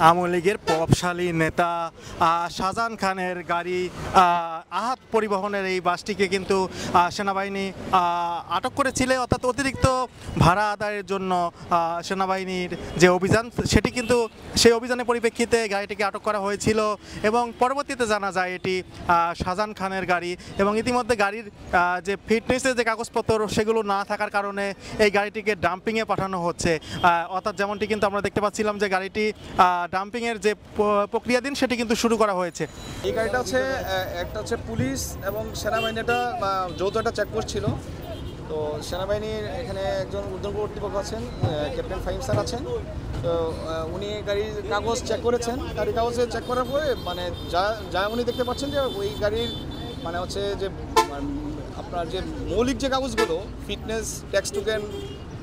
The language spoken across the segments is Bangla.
আওয়ামী লীগের প্রভাবশালী নেতা শাহজাহান খানের গাড়ি আহাদ পরিবহনের এই বাসটিকে কিন্তু সেনাবাহিনী আটক করেছিল, অর্থাৎ অতিরিক্ত ভাড়া আদায়ের জন্য সেনাবাহিনীর যে অভিযান সেটি কিন্তু সেই অভিযানের পরিপ্রেক্ষিতে গাড়িটিকে আটক করা হয়েছিল এবং পরবর্তীতে জানা যায় এটি শাহজাহান খানের গাড়ি এবং ইতিমধ্যে গাড়ির যে ফিটনেসের যে কাগজপত্র সেগুলো না থাকার কারণে এই গাড়িটিকে ডাম্পিংয়ে পাঠানো হচ্ছে। অর্থাৎ যেমনটি কিন্তু আমরা দেখতে পাচ্ছিলাম যে গাড়িটি ডাম্পিংয়ের যে প্রক্রিয়াধীন সেটি কিন্তু শুরু করা হয়েছে। এই গাড়িটা হচ্ছে একটা হচ্ছে পুলিশ এবং সেনাবাহিনীটা যৌথ একটা চেকপোস্ট ছিল। তো সেনাবাহিনীর এখানে একজন ঊর্ধ্বতন কর্তৃপক্ষ আছেন, ক্যাপ্টেন ফাহিম স্যার আছেন। তো উনি গাড়ির কাগজ চেক করেছেন। গাড়ির কাগজে চেক করার পরে মানে যা উনি দেখতে পাচ্ছেন যে ওই গাড়ির মানে হচ্ছে যে আপনার যে মৌলিক যে কাগজগুলো ফিটনেস, ট্যাক্স টোকেন,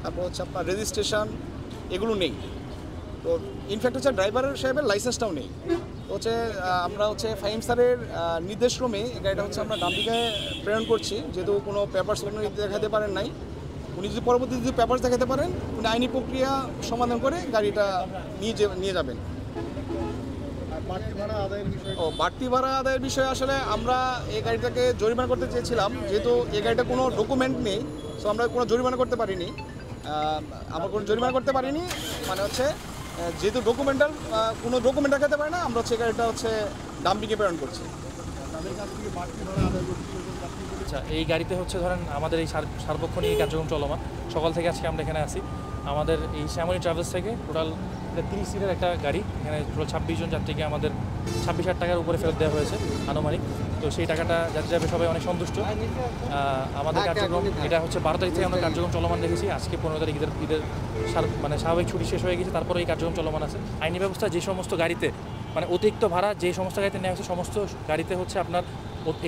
তারপর হচ্ছে আপনার রেজিস্ট্রেশন এগুলো নেই। তো ইনফ্যাক্ট হচ্ছে ড্রাইভার সাহেবের লাইসেন্সটাও নেই। তো হচ্ছে আমরা হচ্ছে ফাহিম স্যারের নির্দেশক্রমে এই গাড়িটা হচ্ছে আমরা ডাম্পিংয়ে প্রেরণ করছি, যেহেতু কোনো পেপারস উনি দেখাতে পারেন নাই। উনি যদি পরবর্তীতে যদি পেপারস দেখাতে পারেন উনি আইনি প্রক্রিয়া সমাধান করে গাড়িটা নিয়ে যাবেন। বাড়তি ভাড়া আদায়ের বিষয়ে আসলে আমরা এই গাড়িটাকে জরিমানা করতে চেয়েছিলাম, যেহেতু এই গাড়িটা কোনো ডকুমেন্ট নেই, সো আমরা কোনো জরিমানা করতে পারিনি। আমরা কোনো জরিমানা করতে পারিনি মানে হচ্ছে যেহেতু কোনো ডকুমেন্ট দেখাতে পারে না, আমরা হচ্ছে গাড়িটা হচ্ছে ডাম্পিংয়ে প্রেরণ করছি। আচ্ছা, এই গাড়িতে হচ্ছে ধরেন আমাদের এই সার্বক্ষণিক কার্যক্রম চলমান, সকাল থেকে আজকে আমরা এখানে আছি। আমাদের এই শ্যামলী ট্রাভেলস থেকে টোটাল 30 সিটের একটা গাড়ি, এখানে টোটাল 26 জন যাত্রীকে আমাদের 26,000 টাকার উপরে ফেরত দেওয়া হয়েছে আনুমানিক। তো সেই টাকাটা যাত্রী যাবে সবাই অনেক সন্তুষ্ট। আমাদের কার্যক্রম এটা হচ্ছে 12 তারিখ থেকে আমরা কার্যক্রম চলমান রেখেছি। আজকে 15 তারিখ ঈদের মানে স্বাভাবিক ছুটি শেষ হয়ে গেছে, তারপরে এই কার্যক্রম চলমান আছে। আইনি ব্যবস্থা যে সমস্ত গাড়িতে মানে অতিরিক্ত ভাড়া যে সমস্ত গাড়িতে নেওয়া হচ্ছে সমস্ত গাড়িতে হচ্ছে আপনার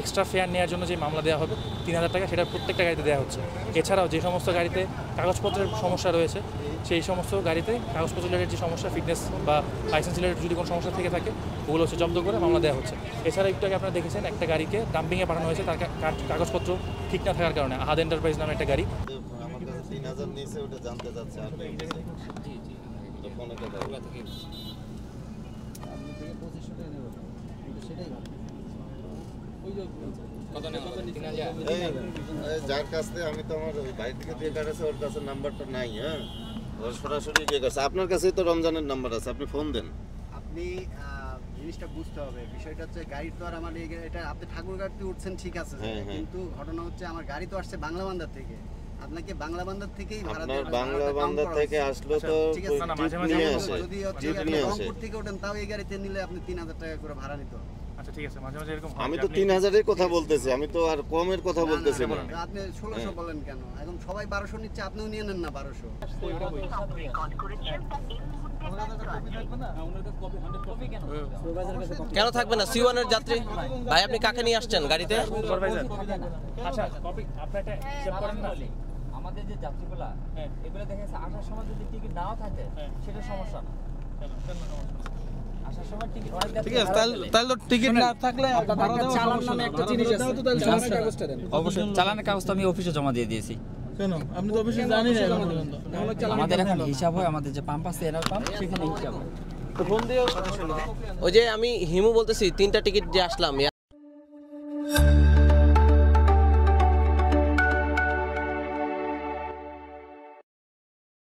এক্সট্রা ফেয়ার নেওয়ার জন্য যে মামলা দেওয়া হবে 3000 টাকা, সেটা প্রত্যেকটা গাড়িতে দেওয়া হচ্ছে। এছাড়াও যে সমস্ত গাড়িতে কাগজপত্রের সমস্যা রয়েছে সেই সমস্ত গাড়িতে কাগজপত্র রিলেটেড যে সমস্যা, ফিটনেস বা লাইসেন্স রিলেটেড যদি কোনো সমস্যা থেকে থাকে ওগুলো হচ্ছে জব্দ করে মামলা দেওয়া হচ্ছে। এছাড়া একটু আগে আপনারা দেখেছেন একটা গাড়িকে ডাম্পিংয়ে পাঠানো হয়েছে তার কাগজপত্র ঠিক না থাকার কারণে, আহাদ এন্টারপ্রাইজ নামে একটা গাড়ি। যার কাছে আমি তো আমার বাড়ি থেকে যে কার্ড আছে ওর কাছে নাম্বারটা নাই। হ্যাঁ, ওর সরাসরি যে কাছে আপনার কাছেই তো রমজানের নাম্বার আছে, আপনি ফোন দেন। আপনি জিনিসটা বুঝতে হবে, বিষয়টা হচ্ছে গাড়ি তো আর আমার এটা আপনি ঠাকুরগাঁওতে উঠছেন ঠিক আছে, কিন্তু ঘটনা হচ্ছে আমার গাড়ি তো আসছে বাংলাবান্ধার থেকে। আপনাকে বাংলাবান্ধার থেকেই ভাড়া দেওয়া, বাংলাবান্ধার থেকে আসলো তো ঠিক আছে, যদি হচ্ছে আপনি রংপুর থেকে ওঠেন তাও এই গাড়িতে নিলে আপনি 3000 টাকা করে ভাড়া নিত। আচ্ছা ঠিক আছে, মাঝে মাঝে এরকম আমি তো 3000 এর কথা বলতেছি, আমি তো আর কমের কথা বলতেছি না। আপনি 1600 বলেন কেন? এখন সবাই 1200 নিচ্ছে, আপনিও নিয়ে নেন না 1200। কেন থাকবে না? C1 এর যাত্রী ভাই, আপনি কাকে নিয়ে আসছেন গাড়িতে? আচ্ছা, কপি আপনি একটা চেক করেন না। আমাদের যে যাত্রীগুলা এগুলো দেখা যাচ্ছে আসার সময় যদি টিকিট নাও থাকে সেটা সমস্যা না। আসার সময় টিকিট অনেক ঠিক আছে, তাহলে তো টিকিট না থাকলে চালান নামে একটা জিনিস আছে, চালানের কাগজটা দেন। অবশ্যই চালানের কাগজটা আমি অফিসে জমা দিয়ে দিয়েছি। কেন? আপনি তো অফিসে জানেন না। আমাদের এখন হিসাব হয়, আমাদের যে পাম্প আছে এনার পাম্প, সেখানে হিসাব হয়। ওই যে আমি হিমু বলতেছি, 3টা টিকিট দিয়ে আসলাম।